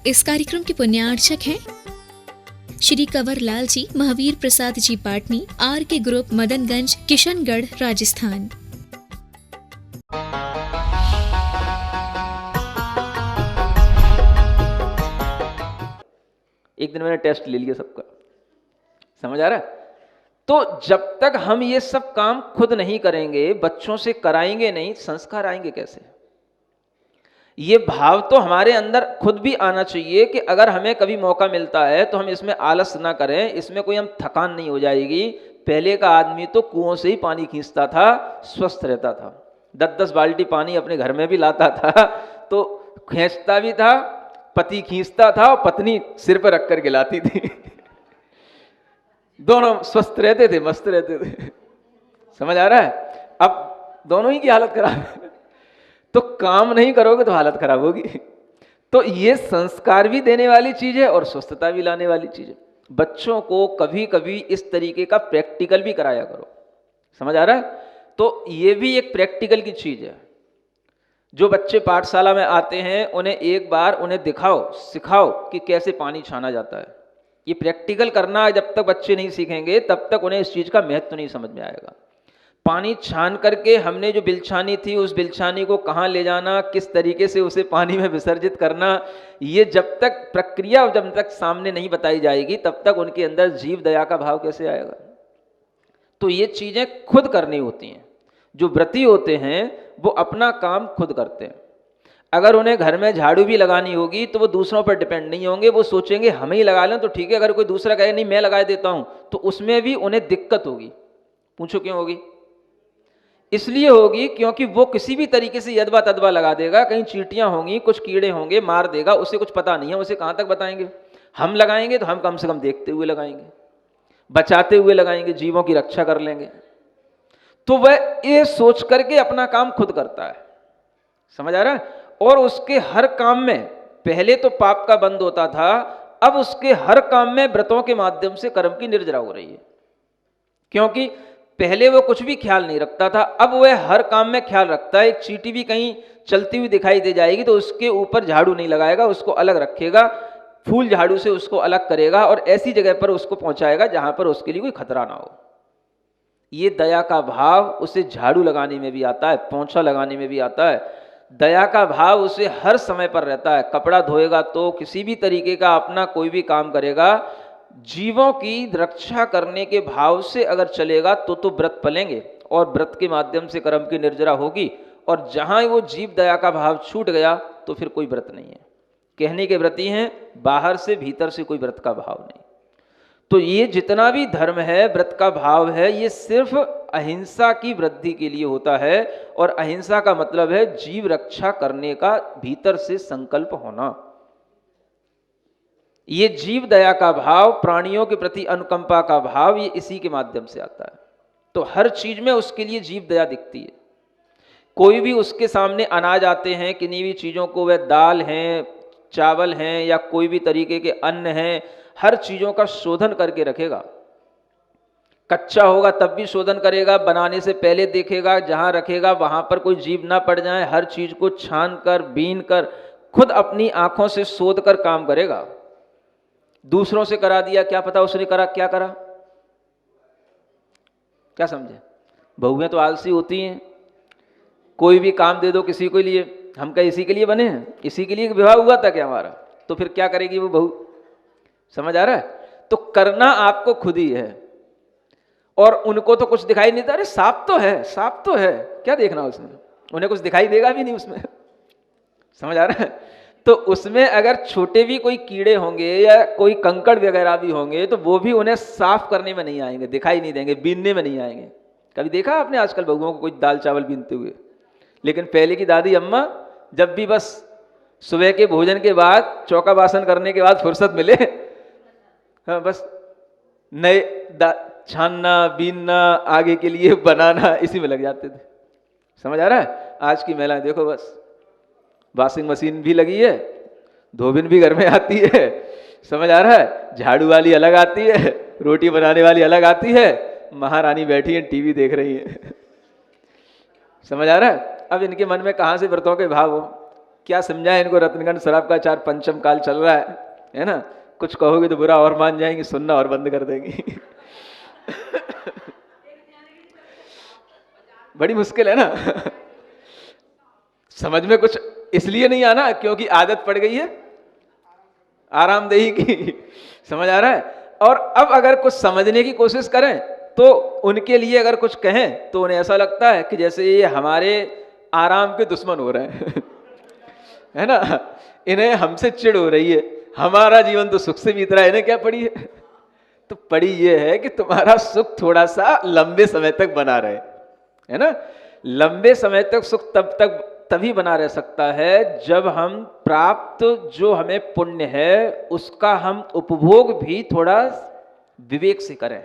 इस कार्यक्रम के पुण्यार्चक हैं श्री कंवर लाल जी, महावीर प्रसाद जी पाटनी, आर के ग्रुप, मदनगंज, किशनगढ़, राजस्थान। एक दिन मैंने टेस्ट ले लिया सबका, समझ आ रहा है? तो जब तक हम ये सब काम खुद नहीं करेंगे, बच्चों से कराएंगे नहीं, संस्कार आएंगे कैसे? ये भाव तो हमारे अंदर खुद भी आना चाहिए कि अगर हमें कभी मौका मिलता है तो हम इसमें आलस ना करें, इसमें कोई हम थकान नहीं हो जाएगी। पहले का आदमी तो कुओं से ही पानी खींचता था, स्वस्थ रहता था, 10-10 बाल्टी पानी अपने घर में भी लाता था, तो खींचता भी था, पति खींचता था और पत्नी सिर पर रख कर गिलाती थी। दोनों स्वस्थ रहते थे, मस्त रहते थे। समझ आ रहा है? अब दोनों ही की हालत खराब है। तो काम नहीं करोगे तो हालत खराब होगी। तो ये संस्कार भी देने वाली चीज है और स्वस्थता भी लाने वाली चीज है। बच्चों को कभी कभी इस तरीके का प्रैक्टिकल भी कराया करो। समझ आ रहा है? तो ये भी एक प्रैक्टिकल की चीज है। जो बच्चे पाठशाला में आते हैं उन्हें एक बार उन्हें दिखाओ, सिखाओ कि कैसे पानी छाना जाता है। ये प्रैक्टिकल करना जब तक बच्चे नहीं सीखेंगे तब तक उन्हें इस चीज का महत्व नहीं समझ में आएगा। पानी छान करके हमने जो बिलछानी थी उस बिलछानी को कहाँ ले जाना, किस तरीके से उसे पानी में विसर्जित करना, ये जब तक प्रक्रिया जब तक सामने नहीं बताई जाएगी तब तक उनके अंदर जीव दया का भाव कैसे आएगा? तो ये चीजें खुद करनी होती हैं। जो व्रती होते हैं वो अपना काम खुद करते हैं। अगर उन्हें घर में झाड़ू भी लगानी होगी तो वो दूसरों पर डिपेंड नहीं होंगे, वो सोचेंगे हमें ही लगा लें तो ठीक है, अगर कोई दूसरा कहे नहीं मैं लगा देता हूं तो उसमें भी उन्हें दिक्कत होगी। पूछो क्यों होगी? इसलिए होगी क्योंकि वो किसी भी तरीके से यदवा तदवा लगा देगा, कहीं चींटियां होंगी, कुछ कीड़े होंगे, मार देगा, उसे कुछ पता नहीं है, उसे कहां तक बताएंगे? हम लगाएंगे तो हम कम से कम देखते हुए लगाएंगे, बचाते हुए लगाएंगे, जीवों की रक्षा कर लेंगे। तो वह ये सोच करके अपना काम खुद करता है। समझ आ रहा है? और उसके हर काम में पहले तो पाप का बंद होता था, अब उसके हर काम में व्रतों के माध्यम से कर्म की निर्जरा हो रही है। क्योंकि पहले वो कुछ भी ख्याल नहीं रखता था, अब वह हर काम में ख्याल रखता है। एक चींटी भी कहीं चलती हुई दिखाई दे जाएगी तो उसके ऊपर झाड़ू नहीं लगाएगा, उसको अलग रखेगा, फूल झाड़ू से उसको अलग करेगा और ऐसी जगह पर उसको पहुंचाएगा जहां पर उसके लिए कोई खतरा ना हो। ये दया का भाव उसे झाड़ू लगाने में भी आता है, पोंछा लगाने में भी आता है। दया का भाव उसे हर समय पर रहता है। कपड़ा धोएगा तो, किसी भी तरीके का अपना कोई भी काम करेगा, जीवों की रक्षा करने के भाव से अगर चलेगा तो व्रत पलेंगे और व्रत के माध्यम से कर्म की निर्जरा होगी। और जहां वो जीव दया का भाव छूट गया तो फिर कोई व्रत नहीं है। कहने के व्रती हैं, बाहर से भीतर से कोई व्रत का भाव नहीं। तो ये जितना भी धर्म है, व्रत का भाव है, ये सिर्फ अहिंसा की वृद्धि के लिए होता है। और अहिंसा का मतलब है जीव रक्षा करने का भीतर से संकल्प होना। ये जीव दया का भाव, प्राणियों के प्रति अनुकंपा का भाव, ये इसी के माध्यम से आता है। तो हर चीज में उसके लिए जीव दया दिखती है। कोई भी उसके सामने अनाज आते हैं, किन्हीं भी चीजों को, वह दाल हैं, चावल हैं या कोई भी तरीके के अन्न हैं, हर चीजों का शोधन करके रखेगा। कच्चा होगा तब भी शोधन करेगा, बनाने से पहले देखेगा, जहां रखेगा वहां पर कोई जीव ना पड़ जाए, हर चीज को छान कर, बीन कर, खुद अपनी आंखों से शोध कर काम करेगा। दूसरों से करा दिया, क्या पता उसने करा क्या करा, क्या समझे? बहुएं तो आलसी होती हैं, कोई भी काम दे दो किसी को लिए, हम क्या इसी के लिए बने हैं? इसी के लिए विवाह हुआ था क्या हमारा? तो फिर क्या करेगी वो बहू? समझ आ रहा है? तो करना आपको खुद ही है। और उनको तो कुछ दिखाई नहीं देता, अरे सांप तो है, सांप तो है, क्या देखना उसमें? उन्हें कुछ दिखाई देगा भी नहीं उसमें। समझ आ रहा है? तो उसमें अगर छोटे भी कोई कीड़े होंगे या कोई कंकड़ वगैरह भी होंगे तो वो भी उन्हें साफ करने में नहीं आएंगे, दिखाई नहीं देंगे, बीनने में नहीं आएंगे। कभी देखा आपने आजकल बहुओं को कोई दाल चावल बीनते हुए? लेकिन पहले की दादी अम्मा जब भी बस सुबह के भोजन के बाद, चौका बासन करने के बाद फुर्सत मिले, हाँ बस नए छानना, बीनना, आगे के लिए बनाना, इसी में लग जाते थे। समझ आ रहा है? आज की महिलाएं देखो, बस वॉशिंग मशीन भी लगी है, धोबिन भी घर में आती है। समझ आ रहा है? झाड़ू वाली अलग आती है, रोटी बनाने वाली अलग आती है, महारानी बैठी है टीवी देख रही है। समझ आ रहा है? अब इनके मन में कहां से व्रतों के भाव हो? क्या समझाए इनको, रत्नगंज शराब का चार पंचम काल चल रहा है ना, कुछ कहोगे तो बुरा और मान जाएंगी, सुनना और बंद कर देंगी। बड़ी मुश्किल है ना। समझ में कुछ इसलिए नहीं आना क्योंकि आदत पड़ गई है आरामदेही की। समझ आ रहा है। और अब अगर कुछ समझने की कोशिश करें तो उनके लिए अगर कुछ कहें तो उन्हें ऐसा लगता है कि जैसे ये हमारे आराम के दुश्मन हो रहे हैं। है ना, इन्हें हमसे चिढ़ हो रही है, हमारा जीवन तो सुख से बीत रहा है, इन्हें क्या पड़ी है। तो पड़ी ये है कि तुम्हारा सुख थोड़ा सा लंबे समय तक बना रहे, है ना। लंबे समय तक सुख तभी बना रह सकता है जब हम प्राप्त जो हमें पुण्य है उसका हम उपभोग भी थोड़ा विवेक से करें।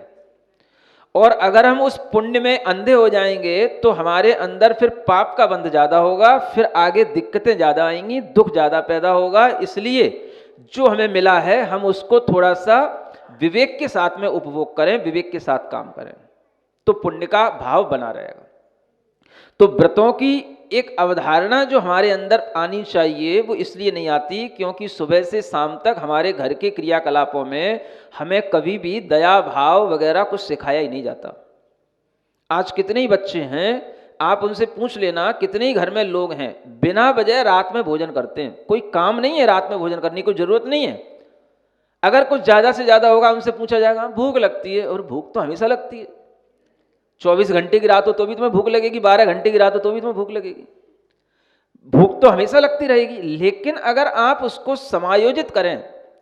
और अगर हम उस पुण्य में अंधे हो जाएंगे तो हमारे अंदर फिर पाप का बंध ज्यादा होगा, फिर आगे दिक्कतें ज्यादा आएंगी, दुख ज्यादा पैदा होगा। इसलिए जो हमें मिला है हम उसको थोड़ा सा विवेक के साथ में उपभोग करें, विवेक के साथ काम करें, तो पुण्य का भाव बना रहेगा। तो व्रतों की एक अवधारणा जो हमारे अंदर आनी चाहिए वो इसलिए नहीं आती क्योंकि सुबह से शाम तक हमारे घर के क्रियाकलापों में हमें कभी भी दया भाव वगैरह कुछ सिखाया ही नहीं जाता। आज कितने ही बच्चे हैं, आप उनसे पूछ लेना कितने ही घर में लोग हैं बिना वजह रात में भोजन करते हैं। कोई काम नहीं है रात में भोजन करने की, कोई जरूरत नहीं है। अगर कुछ ज्यादा से ज्यादा होगा उनसे पूछा जाएगा भूख लगती है, और भूख तो हमेशा लगती है। 24 घंटे की रात हो तो भी तुम्हें भूख लगेगी, 12 घंटे की रात हो तो भी तुम्हें भूख लगेगी। भूख तो हमेशा लगती रहेगी। लेकिन अगर आप उसको समायोजित करें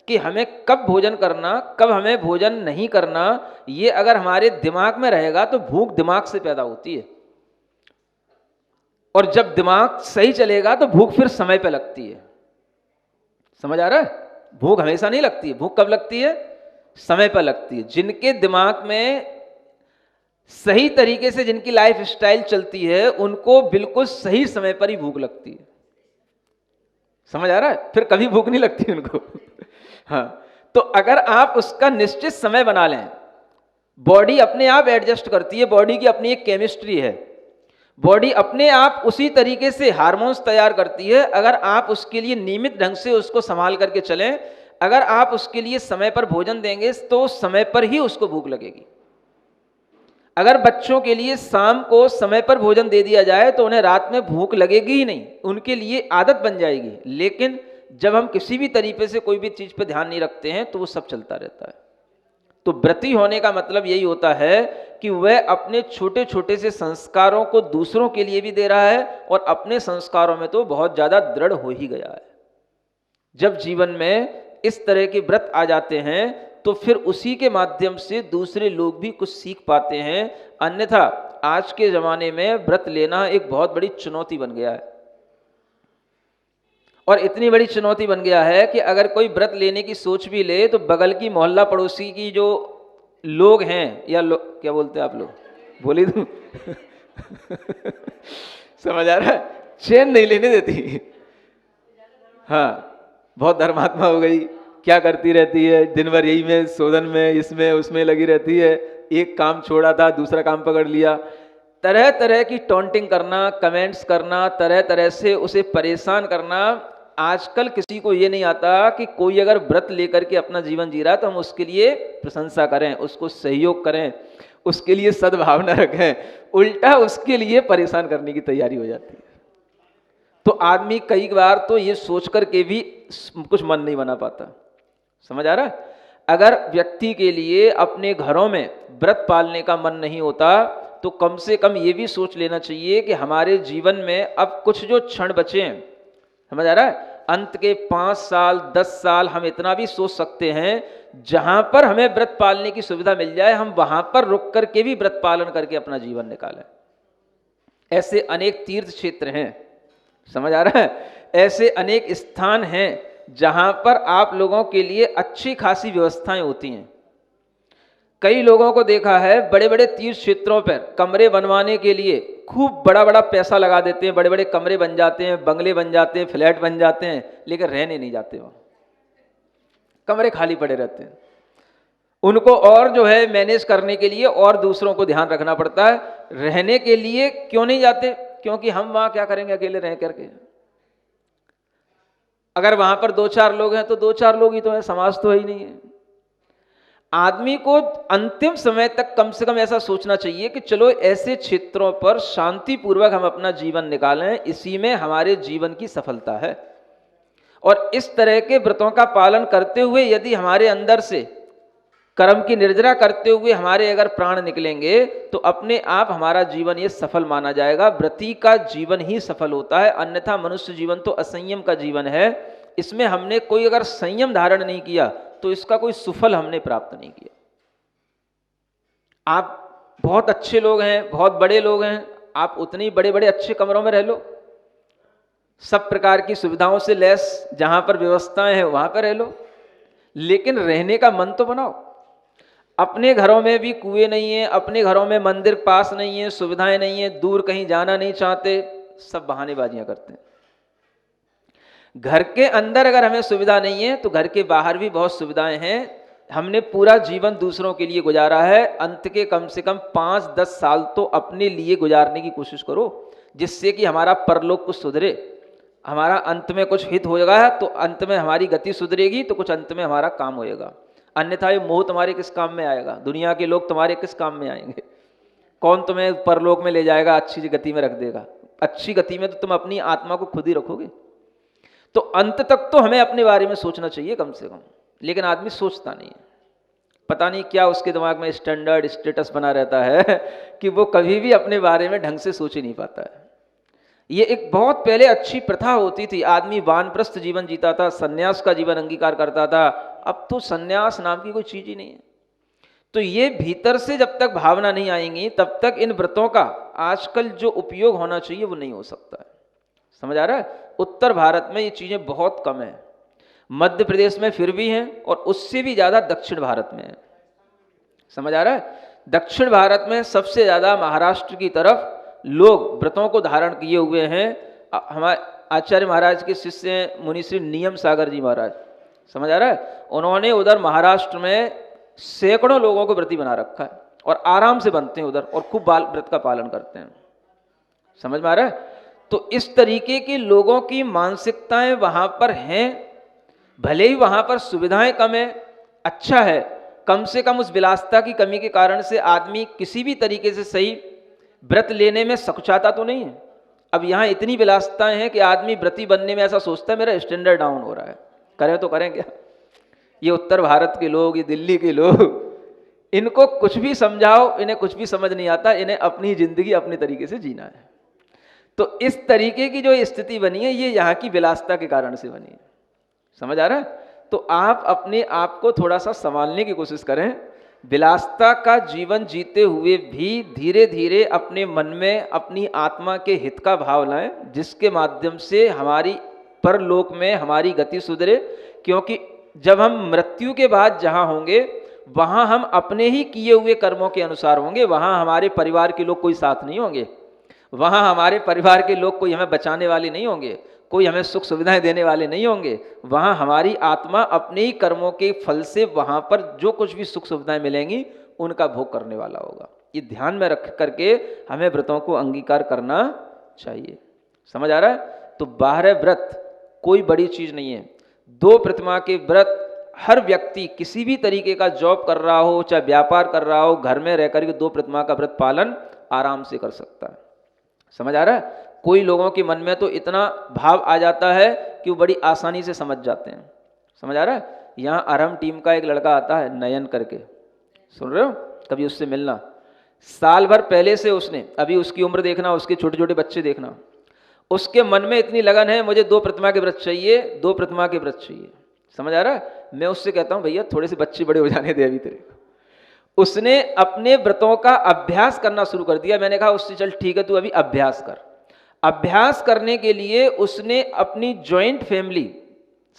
कि हमें कब भोजन करना, कब हमें भोजन नहीं करना, ये अगर हमारे दिमाग में रहेगा तो भूख दिमाग से पैदा होती है। और जब दिमाग सही चलेगा तो भूख फिर समय पे लगती है। समझ आ रहा है। भूख हमेशा नहीं लगती है। भूख कब लगती है? समय पर लगती है। जिनके दिमाग में सही तरीके से जिनकी लाइफ स्टाइल चलती है उनको बिल्कुल सही समय पर ही भूख लगती है। समझ आ रहा है। फिर कभी भूख नहीं लगती उनको। हाँ, तो अगर आप उसका निश्चित समय बना लें, बॉडी अपने आप एडजस्ट करती है। बॉडी की अपनी एक केमिस्ट्री है। बॉडी अपने आप उसी तरीके से हार्मोन्स तैयार करती है। अगर आप उसके लिए नियमित ढंग से उसको संभाल करके चलें, अगर आप उसके लिए समय पर भोजन देंगे तो समय पर ही उसको भूख लगेगी। अगर बच्चों के लिए शाम को समय पर भोजन दे दिया जाए तो उन्हें रात में भूख लगेगी ही नहीं, उनके लिए आदत बन जाएगी। लेकिन जब हम किसी भी तरीके से कोई भी चीज पर ध्यान नहीं रखते हैं तो वो सब चलता रहता है। तो व्रती होने का मतलब यही होता है कि वह अपने छोटे छोटे से संस्कारों को दूसरों के लिए भी दे रहा है और अपने संस्कारों में तो बहुत ज्यादा दृढ़ हो ही गया है। जब जीवन में इस तरह के व्रत आ जाते हैं तो फिर उसी के माध्यम से दूसरे लोग भी कुछ सीख पाते हैं। अन्यथा आज के जमाने में व्रत लेना एक बहुत बड़ी चुनौती बन गया है। और इतनी बड़ी चुनौती बन गया है कि अगर कोई व्रत लेने की सोच भी ले तो बगल की मोहल्ला पड़ोसी की जो लोग हैं या क्या बोलते हैं आप लोग, बोली दूं? समझ आ रहा है। चैन नहीं लेने देती। हाँ, बहुत धर्मात्मा हो गई, क्या करती रहती है दिन भर यही में, शोधन में, इसमें उसमें लगी रहती है। एक काम छोड़ा था दूसरा काम पकड़ लिया। तरह तरह की टॉन्टिंग करना, कमेंट्स करना, तरह तरह से उसे परेशान करना। आजकल किसी को ये नहीं आता कि कोई अगर व्रत लेकर के अपना जीवन जी रहा है तो हम उसके लिए प्रशंसा करें, उसको सहयोग करें, उसके लिए सद्भावना रखें। उल्टा उसके लिए परेशान करने की तैयारी हो जाती है। तो आदमी कई बार तो ये सोच करके भी कुछ मन नहीं बना पाता। समझ आ रहा है। अगर व्यक्ति के लिए अपने घरों में व्रत पालने का मन नहीं होता तो कम से कम ये भी सोच लेना चाहिए कि हमारे जीवन में अब कुछ जो क्षण बचे हैं, समझ आ रहा है, अंत के 5 साल 10 साल हम इतना भी सोच सकते हैं जहां पर हमें व्रत पालने की सुविधा मिल जाए हम वहां पर रुक करके भी व्रत पालन करके अपना जीवन निकालें। ऐसे अनेक तीर्थ क्षेत्र हैं, समझ आ रहा है, ऐसे अनेक स्थान हैं जहां पर आप लोगों के लिए अच्छी खासी व्यवस्थाएं होती हैं। कई लोगों को देखा है बड़े बड़े तीर्थ क्षेत्रों पर कमरे बनवाने के लिए खूब बड़ा बड़ा पैसा लगा देते हैं, बड़े बड़े कमरे बन जाते हैं, बंगले बन जाते हैं, फ्लैट बन जाते हैं, लेकिन रहने नहीं जाते। वहां कमरे खाली पड़े रहते हैं। उनको और जो है मैनेज करने के लिए और दूसरों को ध्यान रखना पड़ता है। रहने के लिए क्यों नहीं जाते? क्योंकि हम वहां क्या करेंगे अकेले रह करके। अगर वहां पर 2-4 लोग हैं तो 2-4 लोग ही तो हैं, समाज तो है ही नहीं है। आदमी को अंतिम समय तक कम से कम ऐसा सोचना चाहिए कि चलो ऐसे क्षेत्रों पर शांतिपूर्वक हम अपना जीवन निकालें, इसी में हमारे जीवन की सफलता है। और इस तरह के व्रतों का पालन करते हुए यदि हमारे अंदर से कर्म की निर्जरा करते हुए हमारे अगर प्राण निकलेंगे तो अपने आप हमारा जीवन ये सफल माना जाएगा। व्रती का जीवन ही सफल होता है, अन्यथा मनुष्य जीवन तो असंयम का जीवन है। इसमें हमने कोई अगर संयम धारण नहीं किया तो इसका कोई सुफल हमने प्राप्त नहीं किया। आप बहुत अच्छे लोग हैं, बहुत बड़े लोग हैं, आप उतने ही बड़े बड़े अच्छे कमरों में रह लो, सब प्रकार की सुविधाओं से लैस जहां पर व्यवस्थाएं हैं वहां पर रह लो, लेकिन रहने का मन तो बनाओ। अपने घरों में भी कुएं नहीं है, अपने घरों में मंदिर पास नहीं है, सुविधाएं नहीं है, दूर कहीं जाना नहीं चाहते, सब बहानेबाजियां करते हैं। घर के अंदर अगर हमें सुविधा नहीं है तो घर के बाहर भी बहुत सुविधाएं हैं। हमने पूरा जीवन दूसरों के लिए गुजारा है, अंत के कम से कम 5-10 साल तो अपने लिए गुजारने की कोशिश करो, जिससे कि हमारा परलोक कुछ सुधरे, हमारा अंत में कुछ हित होगा, तो अंत में हमारी गति सुधरेगी, तो कुछ अंत में हमारा काम होएगा। अन्यथा ये मोह तुम्हारे किस काम में आएगा, दुनिया के लोग तुम्हारे किस काम में आएंगे, कौन तुम्हें परलोक में ले जाएगा, अच्छी गति में रख देगा। अच्छी गति में तो तुम अपनी आत्मा को खुद ही रखोगे। तो अंत तक तो हमें अपने बारे में सोचना चाहिए कम से कम, लेकिन आदमी सोचता नहीं है। पता नहीं क्या उसके दिमाग में स्टैंडर्ड स्टेटस बना रहता है कि वो कभी भी अपने बारे में ढंग से सोच ही नहीं पाता है। ये एक बहुत पहले अच्छी प्रथा होती थी, आदमी वानप्रस्थ जीवन जीता था, सन्यास का जीवन अंगीकार करता था। अब तो सन्यास नाम की कोई चीज ही नहीं है। तो ये भीतर से जब तक भावना नहीं आएंगी तब तक इन व्रतों का आजकल जो उपयोग होना चाहिए वो नहीं हो सकता है। समझ आ रहा है? उत्तर भारत में ये चीजें बहुत कम है, मध्य प्रदेश में फिर भी हैं, और उससे भी ज्यादा दक्षिण भारत में है। समझ आ रहा है? दक्षिण भारत में सबसे ज्यादा महाराष्ट्र की तरफ लोग व्रतों को धारण किए हुए हैं। हमारे आचार्य महाराज के शिष्य हैं मुनिश्री नियम सागर जी महाराज, समझ आ रहा है? उन्होंने उधर महाराष्ट्र में सैकड़ों लोगों को व्रती बना रखा है, और आराम से बनते हैं उधर, और खूब व्रत का पालन करते हैं। समझ में आ रहा है? तो इस तरीके के लोगों की मानसिकताएं वहां पर हैं। भले ही वहां पर सुविधाएं कम है, अच्छा है, कम से कम उस विलासिता की कमी के कारण से आदमी किसी भी तरीके से सही व्रत लेने में सकुचाता तो नहीं है। अब यहाँ इतनी विलासिताएं हैं कि आदमी व्रती बनने में ऐसा सोचता है मेरा स्टैंडर्ड डाउन हो रहा है, करें तो करें क्या। ये उत्तर भारत के लोग, ये दिल्ली के लोग, इनको कुछ भी समझाओ इन्हें कुछ भी समझ नहीं आता, इन्हें अपनी जिंदगी अपने तरीके से जीना है। तो इस तरीके की जो स्थिति बनी है ये यहाँ की विलासिता के कारण से बनी है। समझ आ रहा है? तो आप अपने आप को थोड़ा सा संभालने की कोशिश करें। विलासिता का जीवन जीते हुए भी धीरे धीरे अपने मन में अपनी आत्मा के हित का भाव लाएं, जिसके माध्यम से हमारी परलोक में हमारी गति सुधरे। क्योंकि जब हम मृत्यु के बाद जहाँ होंगे वहाँ हम अपने ही किए हुए कर्मों के अनुसार होंगे, वहाँ हमारे परिवार के लोग कोई साथ नहीं होंगे, वहाँ हमारे परिवार के लोग कोई हमें बचाने वाले नहीं होंगे, कोई हमें सुख सुविधाएं देने वाले नहीं होंगे। वहाँ हमारी आत्मा अपने ही कर्मों के फल से वहाँ पर जो कुछ भी सुख सुविधाएं मिलेंगी उनका भोग करने वाला होगा। ये ध्यान में रख करके हमें व्रतों को अंगीकार करना चाहिए। समझ आ रहा है? तो 12 व्रत कोई बड़ी चीज नहीं है। 2 प्रतिमा के व्रत हर व्यक्ति किसी भी तरीके का जॉब कर रहा हो, चाहे व्यापार कर रहा हो, घर में रह करके 2 प्रतिमा का व्रत पालन आराम से कर सकता है। समझ आ रहा है? कोई लोगों के मन में तो इतना भाव आ जाता है कि वो बड़ी आसानी से समझ जाते हैं। समझ आ रहा है? यहाँ अरहम टीम का एक लड़का आता है नयन करके, सुन रहे हो? कभी उससे मिलना। साल भर पहले से उसने, अभी उसकी उम्र देखना, उसके छोटे छोटे बच्चे देखना, उसके मन में इतनी लगन है मुझे 2 प्रतिमा के व्रत चाहिए, 2 प्रतिमा के व्रत चाहिए। समझ आ रहा है? मैं उससे कहता हूँ भैया थोड़े से बच्चे बड़े हो जाने दे अभी तेरे को। उसने अपने व्रतों का अभ्यास करना शुरू कर दिया। मैंने कहा उससे चल ठीक है तू अभी अभ्यास कर। अभ्यास करने के लिए उसने अपनी जॉइंट फैमिली,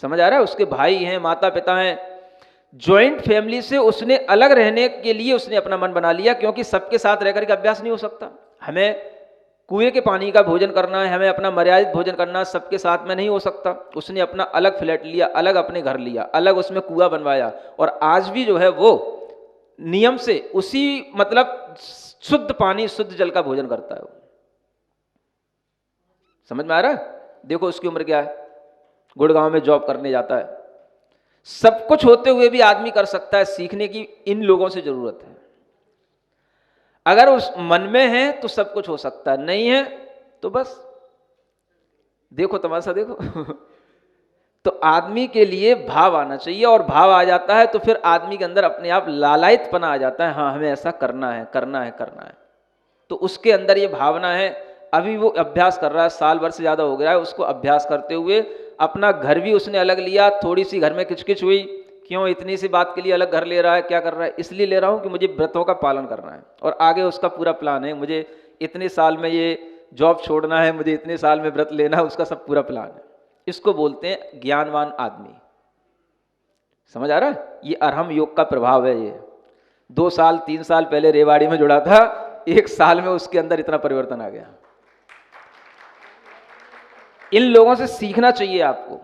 समझ आ रहा है, उसके भाई हैं, माता पिता हैं, जॉइंट फैमिली से उसने अलग रहने के लिए उसने अपना मन बना लिया। क्योंकि सबके साथ रह करके अभ्यास नहीं हो सकता, हमें कुएं के पानी का भोजन करना है, हमें अपना मर्यादित भोजन करना है, सबके साथ में नहीं हो सकता। उसने अपना अलग फ्लैट लिया, अलग अपने घर लिया, अलग उसमें कुआं बनवाया, और आज भी जो है वो नियम से उसी मतलब शुद्ध पानी शुद्ध जल का भोजन करता है। समझ में आ रहा है? देखो उसकी उम्र क्या है, गुड़गांव में जॉब करने जाता है। सब कुछ होते हुए भी आदमी कर सकता है, सीखने की इन लोगों से जरूरत है। अगर उस मन में है तो सब कुछ हो सकता है, नहीं है तो बस देखो तमाशा देखो। तो आदमी के लिए भाव आना चाहिए, और भाव आ जाता है तो फिर आदमी के अंदर अपने आप लालायितपना आ जाता है, हाँ हमें ऐसा करना है करना है करना है। तो उसके अंदर ये भावना है। अभी वो अभ्यास कर रहा है, साल भर से ज़्यादा हो गया है उसको अभ्यास करते हुए। अपना घर भी उसने अलग लिया, थोड़ी सी घर में किचकिच हुई, क्यों इतनी सी बात के लिए अलग घर ले रहा है, क्या कर रहा है? इसलिए ले रहा हूँ कि मुझे व्रतों का पालन करना है, और आगे उसका पूरा प्लान है, मुझे इतने साल में ये जॉब छोड़ना है, मुझे इतने साल में व्रत लेना है, उसका सब पूरा प्लान है। इसको बोलते हैं ज्ञानवान आदमी। समझ आ रहा है? ये अरहम योग का प्रभाव है। ये 2 साल 3 साल पहले रेवाड़ी में जुड़ा था, 1 साल में उसके अंदर इतना परिवर्तन आ गया। इन लोगों से सीखना चाहिए आपको।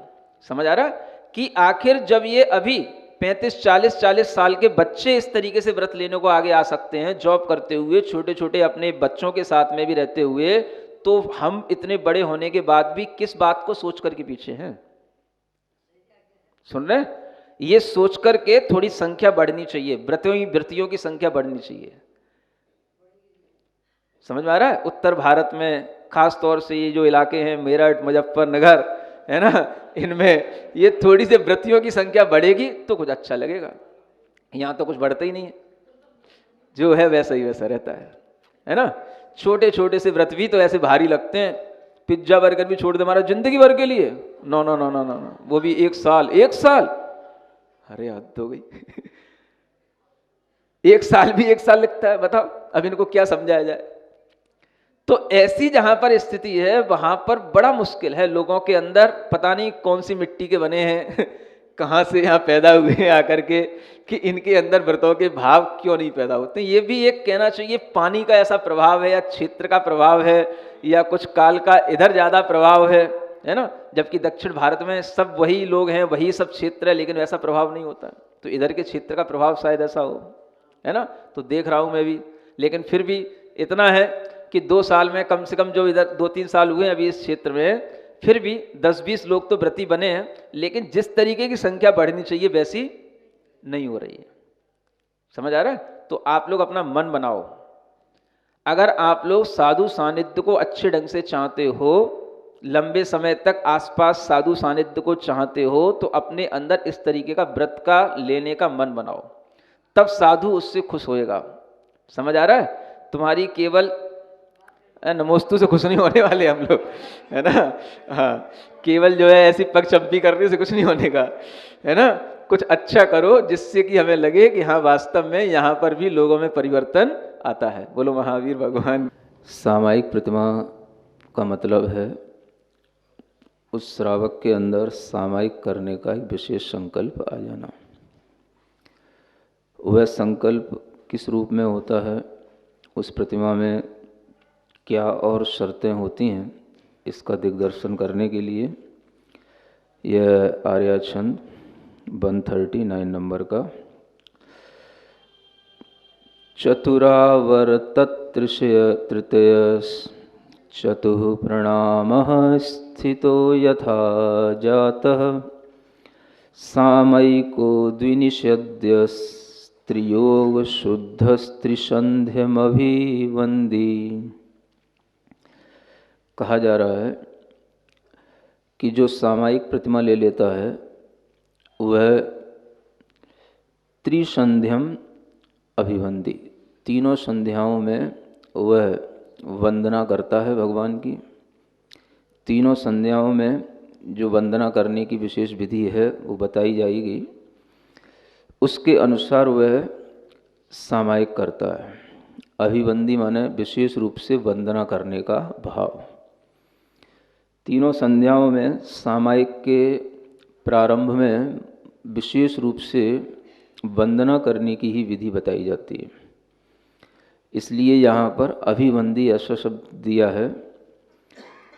समझ आ रहा है कि आखिर जब ये अभी 35-40 साल के बच्चे इस तरीके से व्रत लेने को आगे आ सकते हैं, जॉब करते हुए, छोटे छोटे अपने बच्चों के साथ में भी रहते हुए, तो हम इतने बड़े होने के बाद भी किस बात को सोच करके पीछे हैं? सुन रहे? ये सोच करके थोड़ी संख्या बढ़नी चाहिए, व्रतियों की संख्या बढ़नी चाहिए। समझ में आ रहा है? उत्तर भारत में खास तौर से ये जो इलाके हैं, मेरठ, मुजफ्फरनगर, है ना, इनमें ये थोड़ी सी व्रतियों की संख्या बढ़ेगी तो कुछ अच्छा लगेगा। यहाँ तो कुछ बढ़ता ही नहीं है, जो है वैसा ही वैसा रहता है ना। छोटे छोटे से व्रत भी तो ऐसे भारी लगते हैं। पिज्जा बर्गर भी छोड़ दे हमारा जिंदगी भर के लिए, no no no no no no, वो भी 1 साल 1 साल, अरे हद हो गई। 1 साल भी 1 साल लगता है, बताओ अब इनको क्या समझाया जाए। तो ऐसी जहां पर स्थिति है वहां पर बड़ा मुश्किल है। लोगों के अंदर पता नहीं कौन सी मिट्टी के बने हैं, कहां से यहाँ पैदा हुए हैं आकर के, कि इनके अंदर व्रतों के भाव क्यों नहीं पैदा होते। ये भी एक कहना चाहिए पानी का ऐसा प्रभाव है, या क्षेत्र का प्रभाव है, या कुछ काल का इधर ज्यादा प्रभाव है ना। जबकि दक्षिण भारत में सब वही लोग हैं, वही सब क्षेत्र है, लेकिन वैसा प्रभाव नहीं होता। तो इधर के क्षेत्र का प्रभाव शायद ऐसा हो, है ना। तो देख रहा हूं मैं भी, लेकिन फिर भी इतना है कि 2 साल में कम से कम, जो इधर 2-3 साल हुए अभी इस क्षेत्र में, फिर भी 10-20 लोग तो व्रती बने हैं, लेकिन जिस तरीके की संख्या बढ़नी चाहिए वैसी नहीं हो रही है। समझ आ रहा है? तो आप लोग अपना मन बनाओ। अगर आप लोग साधु सानिध्य को अच्छे ढंग से चाहते हो, लंबे समय तक आसपास साधु सानिध्य को चाहते हो, तो अपने अंदर इस तरीके का व्रत का लेने का मन बनाओ, तब साधु उससे खुश होएगा। समझ आ रहा है? तुम्हारी केवल नमोस्तु से खुश नहीं होने वाले हम लोग, है ना। हाँ, केवल जो है ऐसी पग चंपी करने से कुछ नहीं होने का, है ना। कुछ अच्छा करो जिससे कि हमें लगे कि हाँ वास्तव में यहाँ पर भी लोगों में परिवर्तन आता है। बोलो महावीर भगवान। सामायिक प्रतिमा का मतलब है उस श्रावक के अंदर सामायिक करने का एक विशेष संकल्प आ जाना। वह संकल्प किस रूप में होता है, उस प्रतिमा में क्या और शर्तें होती हैं, इसका दिग्दर्शन करने के लिए यह आर्या छंद 139 नंबर का चतुरावर्तत्रिशय तृतीय चतुः प्रणामः स्थितो यथा जातः सामयिको द्विनिषद्य स्त्रियोग शुद्ध स्त्रीसंध्यमभिवंदी। कहा जा रहा है कि जो सामायिक प्रतिमा ले लेता है वह त्रिसंध्यम अभिवंदी, तीनों संध्याओं में वह वंदना करता है भगवान की। तीनों संध्याओं में जो वंदना करने की विशेष विधि है वो बताई जाएगी, उसके अनुसार वह सामायिक करता है। अभिवंदी माने विशेष रूप से वंदना करने का भाव। तीनों संध्याओं में सामायिक के प्रारंभ में विशेष रूप से वंदना करने की ही विधि बताई जाती है, इसलिए यहाँ पर अभिवंदी ऐसा शब्द दिया है।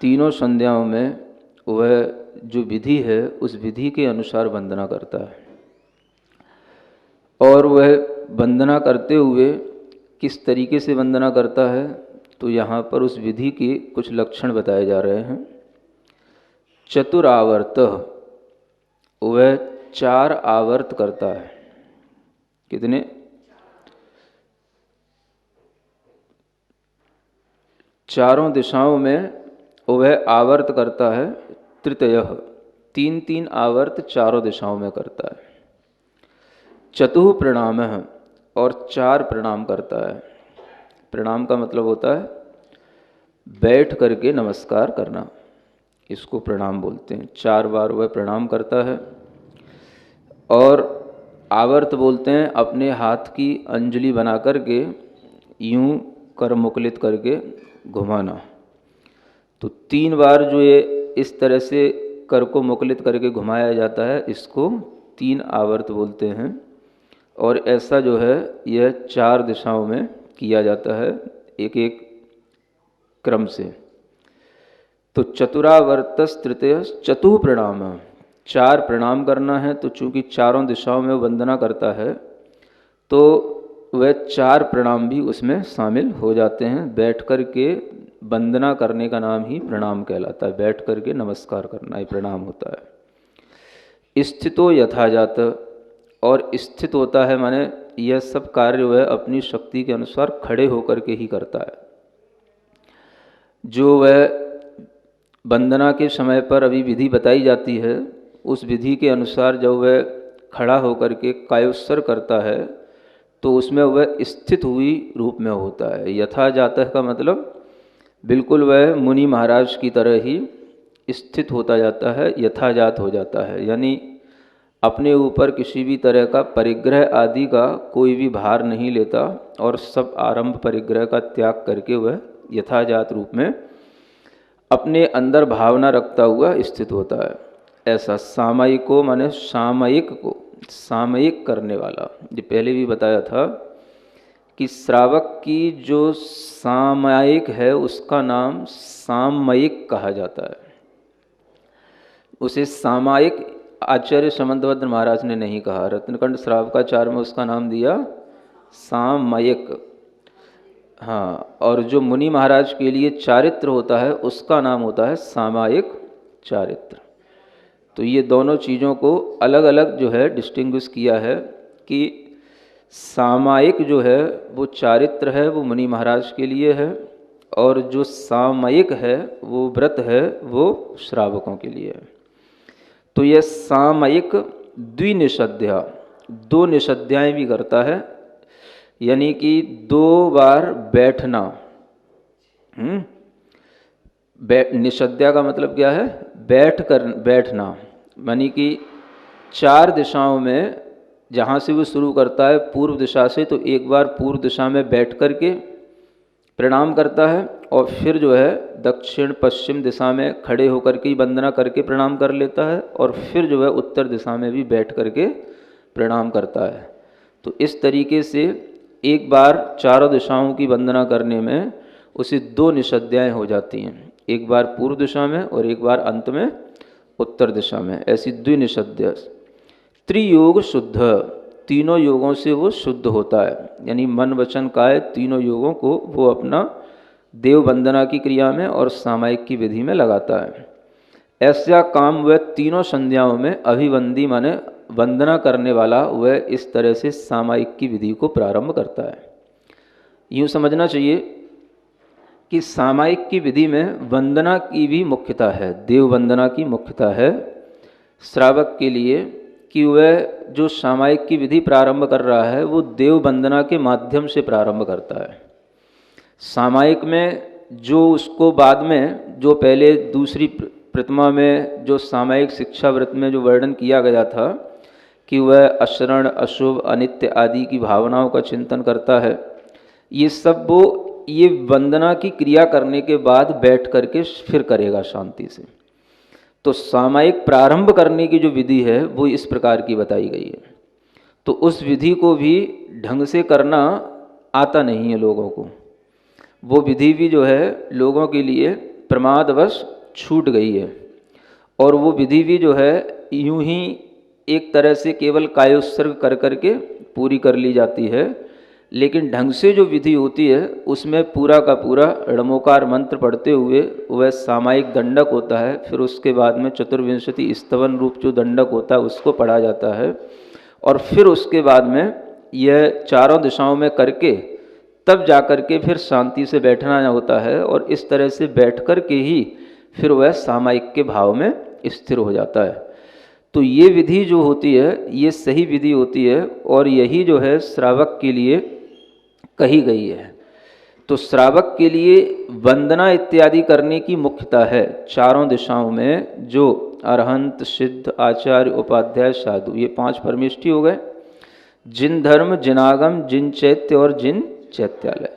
तीनों संध्याओं में वह जो विधि है उस विधि के अनुसार वंदना करता है, और वह वंदना करते हुए किस तरीके से वंदना करता है, तो यहाँ पर उस विधि के कुछ लक्षण बताए जा रहे हैं। चतुरावर्त वह 4 आवर्त करता है। कितने? 4 दिशाओं में वह आवर्त करता है। तृतीयः 3-3 आवर्त 4 दिशाओं में करता है। चतुः प्रणामः और 4 प्रणाम करता है। प्रणाम का मतलब होता है बैठ करके नमस्कार करना, इसको प्रणाम बोलते हैं। 4 बार वह प्रणाम करता है। और आवर्त बोलते हैं अपने हाथ की अंजलि बना करके यूं कर मुकुलित करके घुमाना। तो 3 बार जो ये इस तरह से कर को मुकुलित करके घुमाया जाता है, इसको 3 आवर्त बोलते हैं। और ऐसा जो है यह 4 दिशाओं में किया जाता है, एक एक क्रम से। तो चतुरावर्तस तृतीय चतुः प्रणाम, 4 प्रणाम करना है। तो चूंकि चारों दिशाओं में वंदना करता है, तो वह 4 प्रणाम भी उसमें शामिल हो जाते हैं। बैठ कर के वंदना करने का नाम ही प्रणाम कहलाता है। बैठ कर के नमस्कार करना ही प्रणाम होता है। स्थितो यथाजात, और स्थित होता है माने यह सब कार्य वह अपनी शक्ति के अनुसार खड़े होकर के ही करता है। जो वह वंदना के समय पर अभी विधि बताई जाती है, उस विधि के अनुसार जब वह खड़ा होकर के कायोत्सर्ग करता है, तो उसमें वह स्थित हुई रूप में होता है। यथाजात का मतलब बिल्कुल वह मुनि महाराज की तरह ही स्थित होता जाता है, यथाजात हो जाता है। यानी अपने ऊपर किसी भी तरह का परिग्रह आदि का कोई भी भार नहीं लेता, और सब आरंभ परिग्रह का त्याग करके वह यथाजात रूप में अपने अंदर भावना रखता हुआ स्थित होता है। ऐसा सामयिको माने सामयिक को सामयिक करने वाला। जो पहले भी बताया था कि श्रावक की जो सामयिक है उसका नाम सामयिक कहा जाता है। उसे सामयिक आचार्य समंतभद्र महाराज ने नहीं कहा, रत्नकंड श्रावकाचार्य में उसका नाम दिया सामयिक। हाँ, और जो मुनि महाराज के लिए चारित्र होता है उसका नाम होता है सामयिक चारित्र। तो ये दोनों चीज़ों को अलग अलग जो है डिस्टिंग्विश किया है कि सामयिक जो है वो चारित्र है, वो मुनि महाराज के लिए है, और जो सामयिक है वो व्रत है, वो श्रावकों के लिए है। तो यह सामयिक द्विनिषद्या, 2 निषद्याएँ भी करता है, यानी कि 2 बार बैठना। निषद्या का मतलब क्या है? बैठना, यानी कि 4 दिशाओं में जहाँ से वो शुरू करता है पूर्व दिशा से, तो एक बार पूर्व दिशा में बैठ कर के प्रणाम करता है, और फिर जो है दक्षिण पश्चिम दिशा में खड़े होकर के वंदना करके प्रणाम कर लेता है, और फिर जो है उत्तर दिशा में भी बैठ करके प्रणाम करता है। तो इस तरीके से एक बार चारों दिशाओं की वंदना करने में उसे 2 निषद्याएँ हो जाती हैं, एक बार पूर्व दिशा में और एक बार अंत में उत्तर दिशा में। ऐसी द्विनिषद्या। त्रियोग शुद्ध, तीनों योगों से वो शुद्ध होता है, यानी मन वचन काय तीनों योगों को वो अपना देव वंदना की क्रिया में और सामायिक की विधि में लगाता है। ऐसा काम वह तीनों संध्याओं में अभिवंदी माने वंदना करने वाला वह इस तरह से सामायिक की विधि को प्रारंभ करता है। यूँ समझना चाहिए कि सामायिक की विधि में वंदना की भी मुख्यता है, देव वंदना की मुख्यता है श्रावक के लिए, कि वह जो सामायिक की विधि प्रारंभ कर रहा है वो देव वंदना के माध्यम से प्रारंभ करता है। सामायिक में जो उसको बाद में जो पहले दूसरी प्रतिमा में जो सामायिक शिक्षा व्रत में जो वर्णन किया गया था कि वह अशरण अशुभ अनित्य आदि की भावनाओं का चिंतन करता है, ये सब वो ये वंदना की क्रिया करने के बाद बैठ करके फिर करेगा शांति से। तो सामायिक प्रारंभ करने की जो विधि है वो इस प्रकार की बताई गई है। तो उस विधि को भी ढंग से करना आता नहीं है लोगों को। वो विधि भी जो है लोगों के लिए प्रमादवश छूट गई है, और वो विधि भी जो है यूं ही एक तरह से केवल कायोत्सर्ग कर करके पूरी कर ली जाती है। लेकिन ढंग से जो विधि होती है उसमें पूरा का पूरा ऋणमोकार मंत्र पढ़ते हुए वह सामायिक दंडक होता है, फिर उसके बाद में चतुर्विंशति स्तवन रूप जो दंडक होता है उसको पढ़ा जाता है, और फिर उसके बाद में यह चारों दिशाओं में करके तब जा कर के फिर शांति से बैठना होता है, और इस तरह से बैठ कर के ही फिर वह सामायिक के भाव में स्थिर हो जाता है। तो ये विधि जो होती है ये सही विधि होती है, और यही जो है श्रावक के लिए कही गई है। तो श्रावक के लिए वंदना इत्यादि करने की मुख्यता है चारों दिशाओं में, जो अरहंत, सिद्ध, आचार्य, उपाध्याय, साधु, ये 5 परमेष्ठी हो गए। जिन धर्म, जिनागम, जिन चैत्य और जिन चैत्यालय,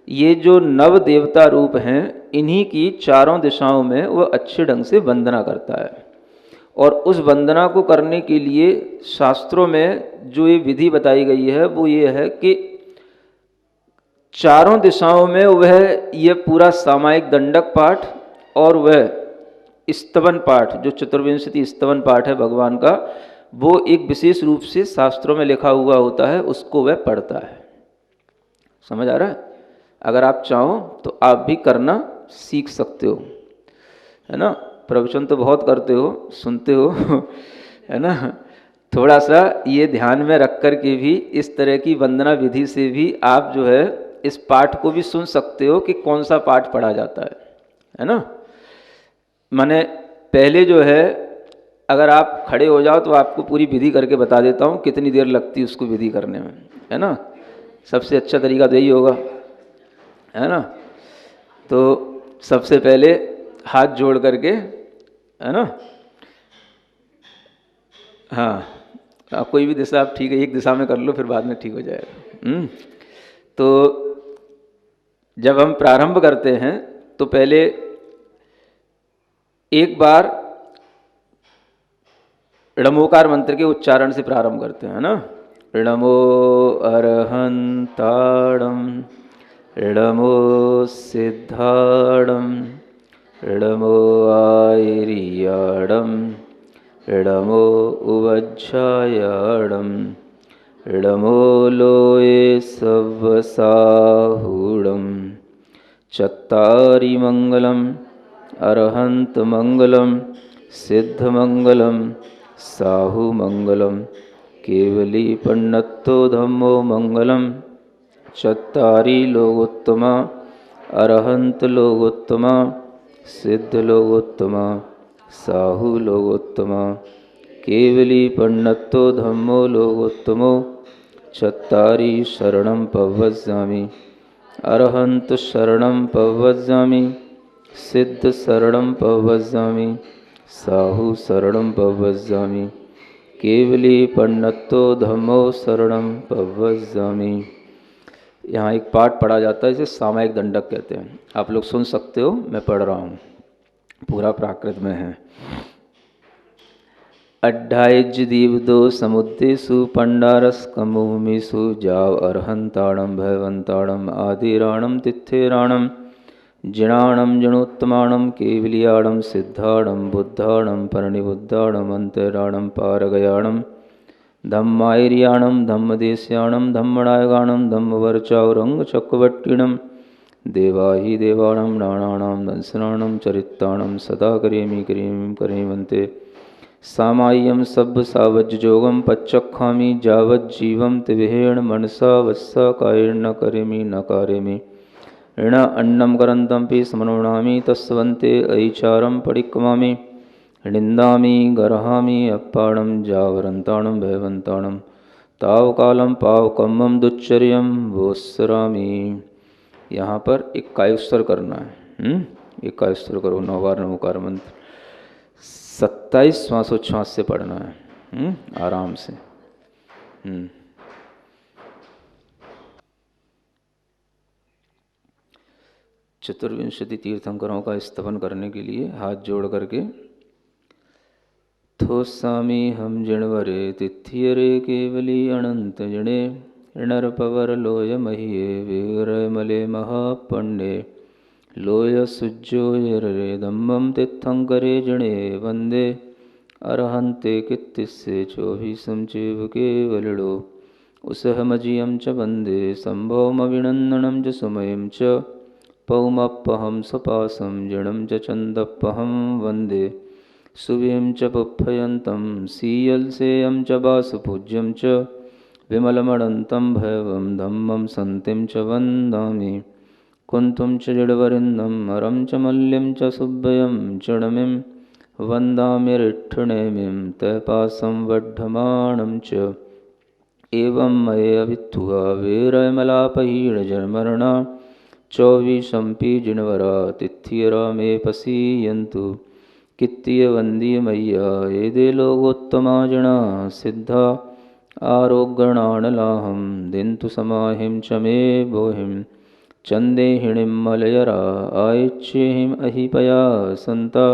ये जो नव देवता रूप हैं, इन्हीं की चारों दिशाओं में वह अच्छे ढंग से वंदना करता है। और उस वंदना को करने के लिए शास्त्रों में जो ये विधि बताई गई है वो ये है कि चारों दिशाओं में वह ये पूरा सामायिक दंडक पाठ और वह स्तवन पाठ, जो चतुर्विंशति स्तवन पाठ है भगवान का, वो एक विशेष रूप से शास्त्रों में लिखा हुआ होता है, उसको वह पढ़ता है। समझ आ रहा है? अगर आप चाहो तो आप भी करना सीख सकते हो, है ना। प्रवचन तो बहुत करते हो, सुनते हो है ना। थोड़ा सा ये ध्यान में रख कर के भी इस तरह की वंदना विधि से भी आप जो है इस पाठ को भी सुन सकते हो कि कौन सा पाठ पढ़ा जाता है ना। माने पहले जो है अगर आप खड़े हो जाओ तो आपको पूरी विधि करके बता देता हूँ कितनी देर लगती है उसको विधि करने में, है ना। सबसे अच्छा तरीका तो यही होगा, है ना। तो सबसे पहले हाथ जोड़ करके, है ना, हाँ, कोई भी दिशा आप ठीक है, एक दिशा में कर लो फिर बाद में ठीक हो जाएगा। तो जब हम प्रारंभ करते हैं तो पहले एक बार णमोकार मंत्र के उच्चारण से प्रारंभ करते हैं ना। णमो अरहंताणम, णमो सिद्धाणम, णमो आयर्याणम, णमो उवज्झायाणम, णमो लोये सव्वसाहूणम। चत्तारि मंगलम, अरहंत मंगलम, सिद्ध मंगलम, साहु मंगलम, केवली पन्नत्तो धम्मो मंगलम। चत्तारि लोकोत्तमा, अरहंत लोकोत्तमा, सिद्ध लोकोत्तमा, साहु लोकोत्तमा, केवली पन्नत्तो धम्मो लोकोत्तमो। चत्तारि शरणं पवज्जामि, अरहंत शरणं पवज्जामि, सिद्ध शरणं पवज्जामि, साहु शरणं पवज्जामि, केवली पन्नत्तो धम्मो शरणं पवज्जामि। यहाँ एक पाठ पढ़ा जाता है इसे सामायिक दंडक कहते हैं। आप लोग सुन सकते हो, मैं पढ़ रहा हूँ, पूरा प्राकृत में है। अड्ढाइज दीवदो समुद्देषु पंडारस्कमुमिषु जाव अरहंताणं भयवंताणं आदिराणं तिथेराणं जिणाणं जिणोत्तमाणं केवलियाणं सिद्धाणं बुद्धाणं परिनिबुद्धाणं अंतराणं पारगयाणं धम्मायर्याणं धम्मदेश्याणं धम्मनायकाणं धम्मवर्चाौरंगचक्रवर्तिणं देवाहि देवाणां नाणानां दंसनानं चरित्राणं सदा करेमि करेमि करेमन्ते। सामाय्यं सब्ब सावज्जोगं पच्चखामि जावज्जीवं तिविहेण मनसा वत्सा कायेन न करेमि न कारेमि। ऋण अन्नं करन्तमपि समनुणामि तस्वन्ते ऐचारं परिक्रमामि। निन्दामि गर्हामि अप्पाणं जावरन्ताणं भयवन्ताणं तावकालं पावकम्मं दुच्चर्यं वोत्सरामि। यहाँ पर एक कायुस्वर करना है। एक कायुस्वर करो, 9 बार नमोकार मंत्र 27 श्वासोच्छ्वास से पढ़ना है, आराम से। चतुर्विंशति तीर्थंकरों का स्तवन करने के लिए हाथ जोड़ करके थोसामी हम जिणवरे तिथियरे केवली अनंत जिणे नरपवर लोय महिये विग्रह मले महापण्डे लोय सुज्जोय रे दम्बम तीर्थंकरे जणे वंदे अरहंते कित्तिस्से चोभिसं चेव केवलिडो उसहमजियं च वन्दे सम्भवमभिनन्दनं च सुमयं च पौमप्पहं सपासं जिणं च चन्दप्पहं वन्दे सुवीं च पुप्फयन्तं सीयल्सेयं च वासुपूज्यं च विमलमणन्तं भैवं धम्मं सन्तिं च वन्दामि कुन्तं च जडवरिन्दं हरं च मल्लिं च सुव्ययं चणमिं वन्दाम्यरिष्ठनेमिं तैपासं वड्ढमाणं च एवं मयेऽभित्थुआ वीरमलापहीडजर्मरणा चौवीशम्पि जिनवरा तिथियरा मे पसीयन्तु कित्तीयवन्दीयमय्या एदे लोकोत्तमा जना सिद्धा आरोग्यणानलाहं दिन्तु समाहिं च मे बोहिं चन्देहिणीं मलयरा आयच्छेहिम् अहिपया सन्ता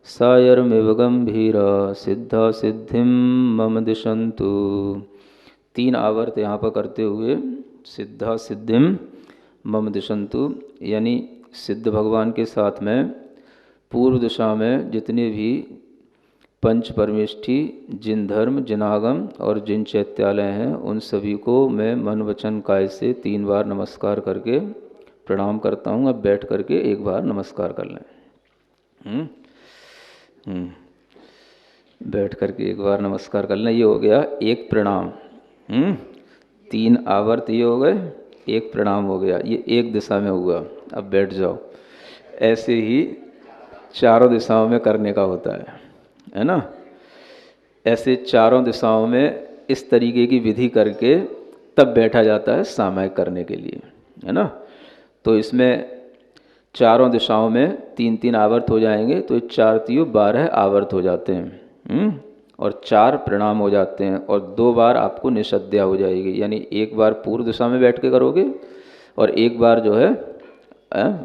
सायरमिव गम्भीरा सिद्धा सिद्धिं मम दिशन्तु। 3 आवर्त यहाँ पर करते हुए सिद्धा सिद्धिम मम दिशंतु, यानी सिद्ध भगवान के साथ में पूर्व दिशा में जितने भी पंच परमेष्ठी, जिन धर्म, जिन आगम और जिन चैत्यालय हैं, उन सभी को मैं मन वचन काय से 3 बार नमस्कार करके प्रणाम करता हूँ। अब बैठ करके एक बार नमस्कार कर लें। बैठ करके एक बार नमस्कार कर लें। ये हो गया एक प्रणाम। 3 आवर्त ये हो गए, एक प्रणाम हो गया। ये एक दिशा में हुआ। अब बैठ जाओ। ऐसे ही चारों दिशाओं में करने का होता है ना। ऐसे चारों दिशाओं में इस तरीके की विधि करके तब बैठा जाता है सामायिक करने के लिए, है ना। तो इसमें चारों दिशाओं में 3-3 आवर्त हो जाएंगे, तो 4 3 12 आवर्त हो जाते हैं। और 4 प्रणाम हो जाते हैं और 2 बार आपको निषद्या हो जाएगी, यानी एक बार पूर्व दिशा में बैठ के करोगे और एक बार जो है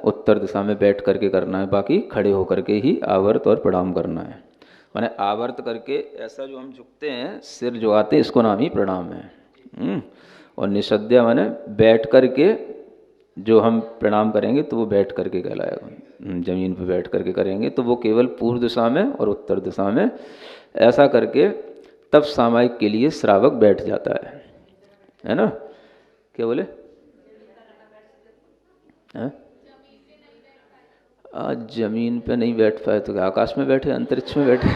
उत्तर दिशा में बैठ करके करना है। बाकी खड़े होकर के ही आवर्त और प्रणाम करना है। माने आवर्त करके ऐसा जो हम झुकते हैं, सिर झुकाते हैं, इसको नाम ही प्रणाम है। और निषद्या माने बैठ करके जो हम प्रणाम करेंगे तो वो बैठ करके कहलाएगा। जमीन पर बैठ करके करेंगे तो वो केवल पूर्व दिशा में और उत्तर दिशा में ऐसा करके तब सामायिक के लिए श्रावक बैठ जाता है ना। क्या बोले? आज जमीन पे नहीं बैठ पाए तो क्या आकाश में बैठे, अंतरिक्ष में बैठे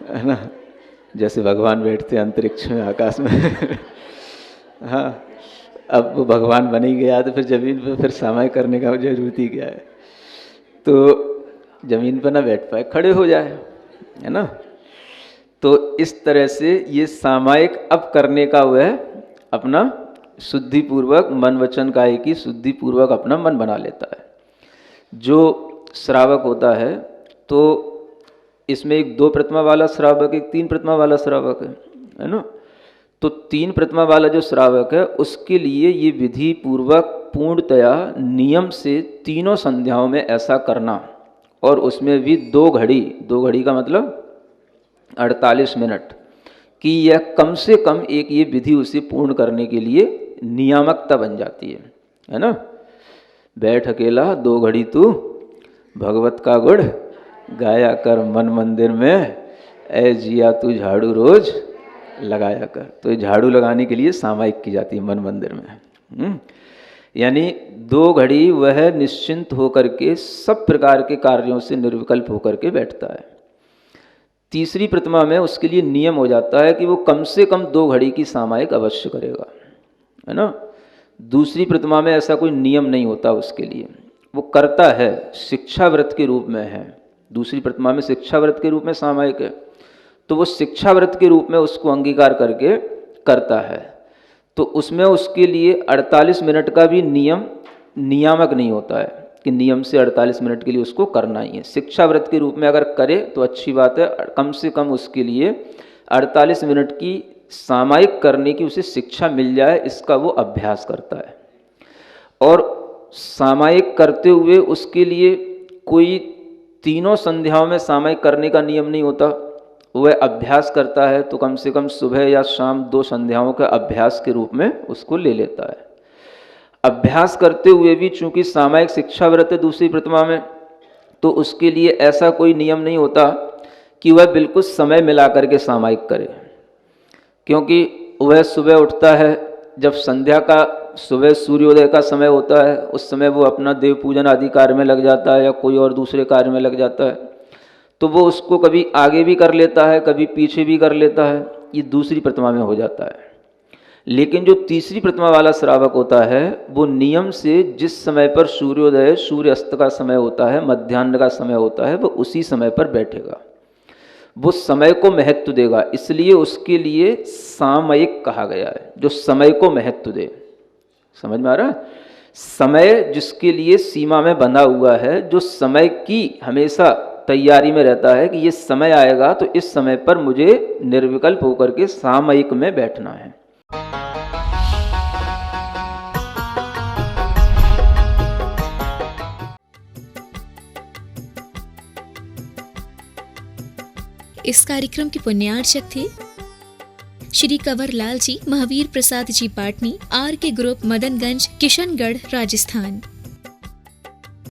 है ना। जैसे भगवान बैठते अंतरिक्ष में, आकाश में। हाँ, अब वो भगवान बन ही गया तो फिर जमीन पे फिर सामायिक करने का जरूरत ही क्या है। तो जमीन पर ना बैठ पाए, खड़े हो जाए, है ना। तो इस तरह से ये सामायिक अब करने का वह अपना शुद्धि पूर्वक मन वचन काया की शुद्धि पूर्वक अपना मन बना लेता है। जो श्रावक होता है तो इसमें एक 2 प्रतिमा वाला श्रावक, एक 3 प्रतिमा वाला श्रावक है ना। तो 3 प्रतिमा वाला जो श्रावक है उसके लिए ये विधि पूर्वक पूर्णतया नियम से तीनों संध्याओं में ऐसा करना, और उसमें भी 2 घड़ी का मतलब 48 मिनट कि यह कम से कम एक ये विधि उसे पूर्ण करने के लिए नियामकता बन जाती है ना। बैठ अकेला 2 घड़ी तू भगवत का गुण गाया कर मन मंदिर में, ऐ जिया तू झाड़ू रोज लगाया कर। तो ये झाड़ू लगाने के लिए सामायिक की जाती है मन मंदिर में। यानी 2 घड़ी वह निश्चिंत होकर के सब प्रकार के कार्यों से निर्विकल्प होकर के बैठता है। तीसरी प्रतिमा में उसके लिए नियम हो जाता है कि वो कम से कम 2 घड़ी की सामायिक अवश्य करेगा, है ना। दूसरी प्रतिमा में ऐसा कोई नियम नहीं होता उसके लिए, वो करता है, शिक्षाव्रत के रूप में है। दूसरी प्रतिमा में शिक्षाव्रत के रूप में सामायिक है, तो वो शिक्षाव्रत के रूप में उसको अंगीकार करके करता है। तो उसमें उसके लिए 48 मिनट का भी नियामक नहीं होता है कि नियम से 48 मिनट के लिए उसको करना ही है। शिक्षाव्रत के रूप में अगर करे तो अच्छी बात है, कम से कम उसके लिए 48 मिनट की सामायिक करने की उसे शिक्षा मिल जाए, इसका वो अभ्यास करता है। और सामायिक करते हुए उसके लिए कोई तीनों संध्याओं में सामायिक करने का नियम नहीं होता। वह अभ्यास करता है तो कम से कम सुबह या शाम 2 संध्याओं का अभ्यास के रूप में उसको ले लेता है। अभ्यास करते हुए भी चूंकि सामायिक शिक्षाव्रत है दूसरी प्रतिमा में, तो उसके लिए ऐसा कोई नियम नहीं होता कि वह बिल्कुल समय मिला करके सामायिक करे। क्योंकि वह सुबह उठता है, जब संध्या का सुबह सूर्योदय का समय होता है उस समय वो अपना देव पूजन आदि कार्य में लग जाता है या कोई और दूसरे कार्य में लग जाता है, तो वो उसको कभी आगे भी कर लेता है कभी पीछे भी कर लेता है, ये दूसरी प्रतिमा में हो जाता है। लेकिन जो तीसरी प्रतिमा वाला श्रावक होता है वो नियम से जिस समय पर सूर्योदय सूर्य अस्त का समय होता है, मध्याह्न का समय होता है, वो उसी समय पर बैठेगा, वो समय को महत्व देगा। इसलिए उसके लिए सामयिक कहा गया है, जो समय को महत्व दे। समझ में आ रहा है? समय जिसके लिए सीमा में बंधा हुआ है, जो समय की हमेशा तैयारी में रहता है कि ये समय आएगा तो इस समय पर मुझे निर्विकल्प होकर के सामयिक में बैठना है। इस कार्यक्रम के पुण्यार्चक थे श्री कंवर लाल जी महावीर प्रसाद जी पाटनी, आर के ग्रुप, मदनगंज, किशनगढ़, राजस्थान।